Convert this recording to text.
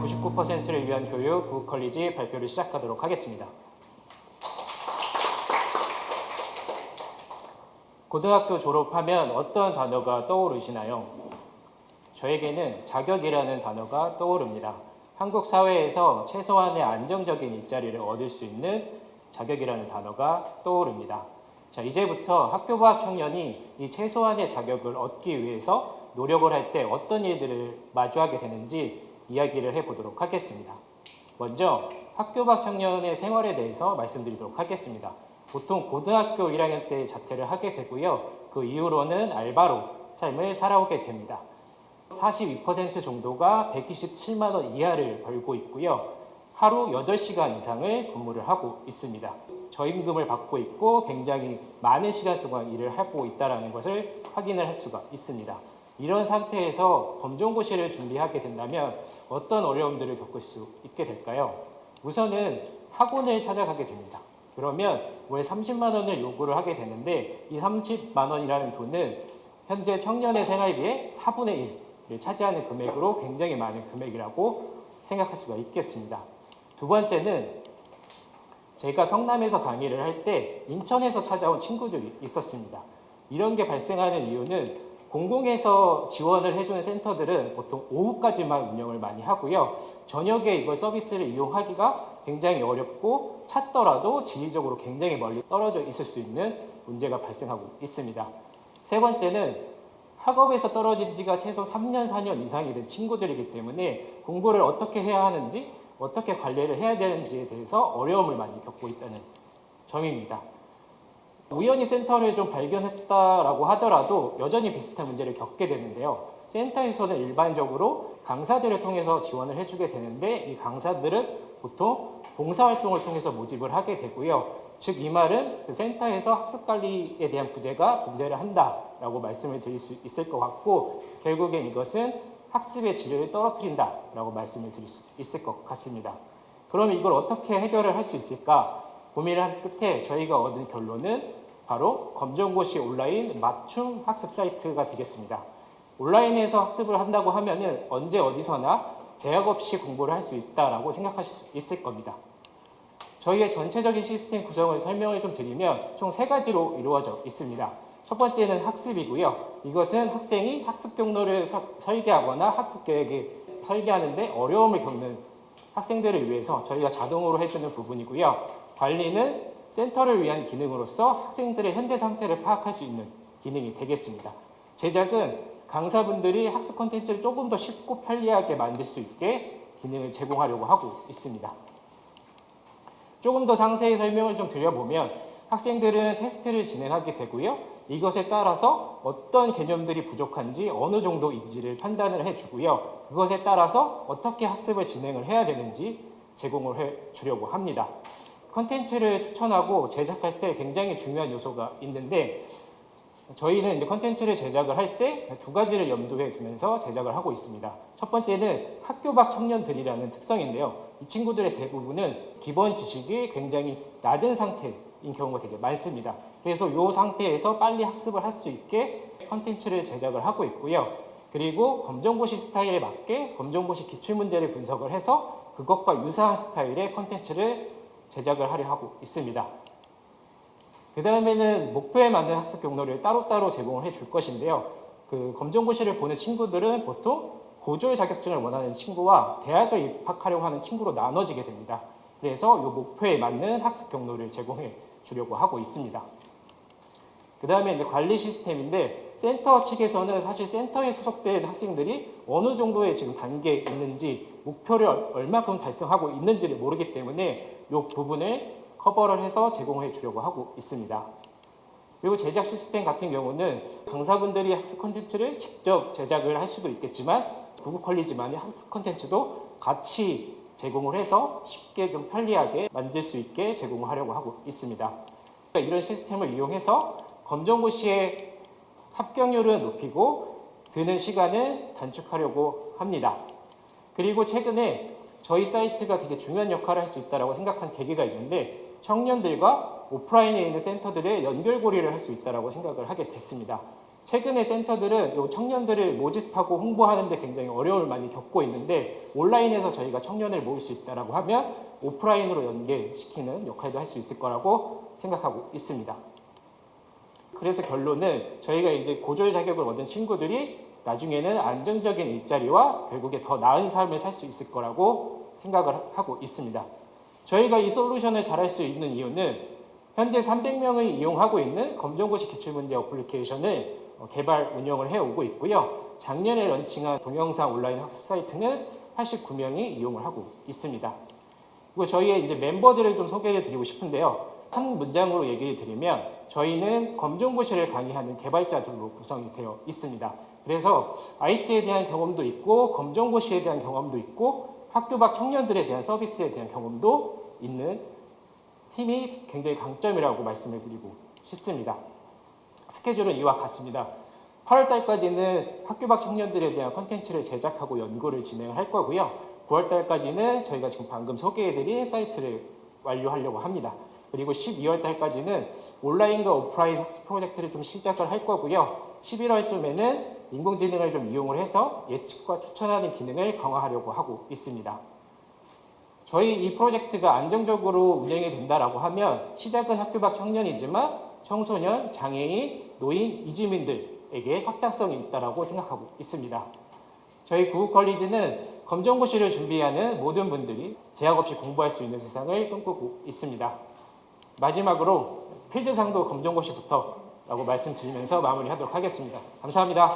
성적 99%를 위한 교육 구글컬리지 발표를 시작하도록 하겠습니다. 고등학교 졸업하면 어떤 단어가 떠오르시나요? 저에게는 자격이라는 단어가 떠오릅니다. 한국 사회에서 최소한의 안정적인 일자리를 얻을 수 있는 자격이라는 단어가 떠오릅니다. 자, 이제부터 학교 밖 청년이 이 최소한의 자격을 얻기 위해서 노력을 할 때 어떤 일들을 마주하게 되는지 이야기를 해보도록 하겠습니다. 먼저 학교 밖 청년의 생활에 대해서 말씀드리도록 하겠습니다. 보통 고등학교 1학년 때 자퇴를 하게 되고요. 그 이후로는 알바로 삶을 살아오게 됩니다. 42% 정도가 127만 원 이하를 벌고 있고요. 하루 8시간 이상을 근무를 하고 있습니다. 저임금을 받고 있고 굉장히 많은 시간 동안 일을 하고 있다는 것을 확인을 할 수가 있습니다. 이런 상태에서 검정고시를 준비하게 된다면 어떤 어려움들을 겪을 수 있게 될까요? 우선은 학원을 찾아가게 됩니다. 그러면 월 30만 원을 요구를 하게 되는데 이 30만 원이라는 돈은 현재 청년의 생활비의 4분의 1을 차지하는 금액으로 굉장히 많은 금액이라고 생각할 수가 있겠습니다. 두 번째는 제가 성남에서 강의를 할 때 인천에서 찾아온 친구들이 있었습니다. 이런 게 발생하는 이유는 공공에서 지원을 해주는 센터들은 보통 오후까지만 운영을 많이 하고요. 저녁에 이걸 서비스를 이용하기가 굉장히 어렵고 찾더라도 지리적으로 굉장히 멀리 떨어져 있을 수 있는 문제가 발생하고 있습니다. 세 번째는 학업에서 떨어진 지가 최소 3년, 4년 이상이 된 친구들이기 때문에 공부를 어떻게 해야 하는지, 어떻게 관리를 해야 되는지에 대해서 어려움을 많이 겪고 있다는 점입니다. 우연히 센터를 좀 발견했다라고 하더라도 여전히 비슷한 문제를 겪게 되는데요. 센터에서는 일반적으로 강사들을 통해서 지원을 해주게 되는데 이 강사들은 보통 봉사활동을 통해서 모집을 하게 되고요. 즉 이 말은 그 센터에서 학습관리에 대한 부재가 존재를 한다라고 말씀을 드릴 수 있을 것 같고 결국엔 이것은 학습의 질을 떨어뜨린다라고 말씀을 드릴 수 있을 것 같습니다. 그러면 이걸 어떻게 해결을 할 수 있을까 고민을 한 끝에 저희가 얻은 결론은 바로 검정고시 온라인 맞춤 학습 사이트가 되겠습니다. 온라인에서 학습을 한다고 하면은 언제 어디서나 제약 없이 공부를 할 수 있다라고 생각하실 수 있을 겁니다. 저희의 전체적인 시스템 구성을 설명을 좀 드리면 총 3가지로 이루어져 있습니다. 첫 번째는 학습이고요. 이것은 학생이 학습 경로를 설계하거나 학습 계획을 설계하는데 어려움을 겪는 학생들을 위해서 저희가 자동으로 해주는 부분이고요. 관리는 센터를 위한 기능으로서 학생들의 현재 상태를 파악할 수 있는 기능이 되겠습니다. 제작은 강사분들이 학습 콘텐츠를 조금 더 쉽고 편리하게 만들 수 있게 기능을 제공하려고 하고 있습니다. 조금 더 상세히 설명을 좀 드려보면 학생들은 테스트를 진행하게 되고요. 이것에 따라서 어떤 개념들이 부족한지 어느 정도인지를 판단을 해주고요. 그것에 따라서 어떻게 학습을 진행을 해야 되는지 제공을 해주려고 합니다. 컨텐츠를 추천하고 제작할 때 굉장히 중요한 요소가 있는데 저희는 이제 컨텐츠를 제작을 할 때 2가지를 염두에 두면서 제작을 하고 있습니다. 첫 번째는 학교 밖 청년들이라는 특성인데요. 이 친구들의 대부분은 기본 지식이 굉장히 낮은 상태인 경우가 되게 많습니다. 그래서 이 상태에서 빨리 학습을 할 수 있게 컨텐츠를 제작을 하고 있고요. 그리고 검정고시 스타일에 맞게 검정고시 기출문제를 분석을 해서 그것과 유사한 스타일의 컨텐츠를 제작을 하려 하고 있습니다. 그 다음에는 목표에 맞는 학습 경로를 따로따로 제공을 해줄 것인데요. 그 검정고시를 보는 친구들은 보통 고졸 자격증을 원하는 친구와 대학을 입학하려고 하는 친구로 나눠지게 됩니다. 그래서 이 목표에 맞는 학습 경로를 제공해 주려고 하고 있습니다. 그 다음에 이제 관리 시스템인데 센터 측에서는 사실 센터에 소속된 학생들이 어느 정도의 지금 단계에 있는지 목표를 얼마큼 달성하고 있는지를 모르기 때문에 이 부분을 커버를 해서 제공해 주려고 하고 있습니다. 그리고 제작 시스템 같은 경우는 강사분들이 학습 콘텐츠를 직접 제작을 할 수도 있겠지만 구글컬리지만의 학습 콘텐츠도 같이 제공을 해서 쉽게 좀 편리하게 만들 수 있게 제공을 하려고 하고 있습니다. 이런 시스템을 이용해서 검정고시의 합격률을 높이고 드는 시간을 단축하려고 합니다. 그리고 최근에 저희 사이트가 되게 중요한 역할을 할 수 있다고 생각한 계기가 있는데 청년들과 오프라인에 있는 센터들의 연결고리를 할 수 있다고 생각을 하게 됐습니다. 최근에 센터들은 요 청년들을 모집하고 홍보하는 데 굉장히 어려움을 많이 겪고 있는데 온라인에서 저희가 청년을 모을 수 있다라고 하면 오프라인으로 연계시키는 역할도 할 수 있을 거라고 생각하고 있습니다. 그래서 결론은 저희가 이제 고졸 자격을 얻은 친구들이 나중에는 안정적인 일자리와 결국에 더 나은 삶을 살 수 있을 거라고 생각을 하고 있습니다. 저희가 이 솔루션을 잘할 수 있는 이유는 현재 300명을 이용하고 있는 검정고시 기출문제 어플리케이션을 개발 운영을 해오고 있고요. 작년에 런칭한 동영상 온라인 학습 사이트는 89명이 이용을 하고 있습니다. 그리고 저희의 이제 멤버들을 좀 소개해 드리고 싶은데요. 한 문장으로 얘기를 드리면 저희는 검정고시를 강의하는 개발자들로 구성이 되어 있습니다. 그래서 IT에 대한 경험도 있고 검정고시에 대한 경험도 있고 학교 밖 청년들에 대한 서비스에 대한 경험도 있는 팀이 굉장히 강점이라고 말씀을 드리고 싶습니다. 스케줄은 이와 같습니다. 8월 달까지는 학교 밖 청년들에 대한 컨텐츠를 제작하고 연구를 진행할 거고요. 9월 달까지는 저희가 지금 방금 소개해드린 사이트를 완료하려고 합니다. 그리고 12월 달까지는 온라인과 오프라인 학습 프로젝트를 좀 시작을 할 거고요. 11월쯤에는 인공지능을 좀 이용을 해서 예측과 추천하는 기능을 강화하려고 하고 있습니다. 저희 이 프로젝트가 안정적으로 운영이 된다라고 하면 시작은 학교 밖 청년이지만 청소년, 장애인, 노인, 이주민들에게 확장성이 있다라고 생각하고 있습니다. 저희 구국컬리지는 검정고시를 준비하는 모든 분들이 제약 없이 공부할 수 있는 세상을 꿈꾸고 있습니다. 마지막으로 필즈상도 검정고시부터라고 말씀드리면서 마무리하도록 하겠습니다. 감사합니다.